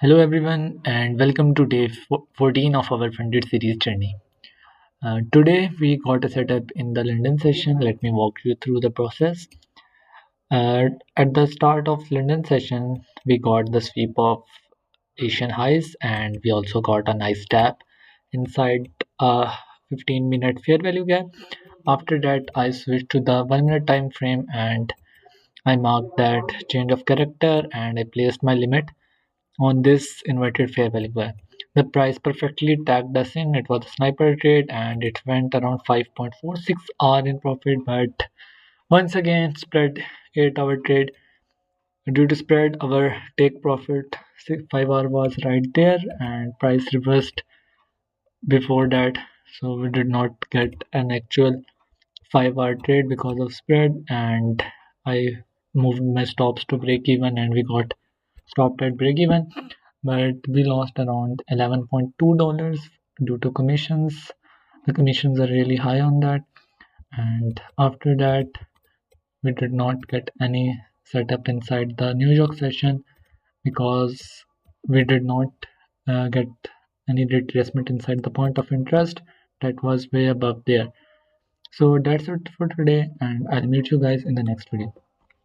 Hello everyone and welcome to day 14 of our funded series journey. Today we got a setup in the London session. Let me walk you through the process. At the start of London session, we got the sweep of Asian highs and we also got a nice tap inside a 15-minute fair value gap. After that, I switched to the 1 minute time frame and I marked that change of character and I placed my limit on this inverted fair value gap. The price perfectly tagged us in. It was a sniper trade and it went around 5.46 hour in profit. But once again, spread 8 hour trade. Due to spread, our take profit 5 hour was right there and price reversed before that. So we did not get an actual 5 hour trade because of spread and I moved my stops to break even and we got stopped at break even, but we lost around $11.2 due to commissions. The commissions are really high on that, and after that, we did not get any setup inside the New York session because we did not get any retracement inside the point of interest that was way above there. So that's it for today, and I'll meet you guys in the next video.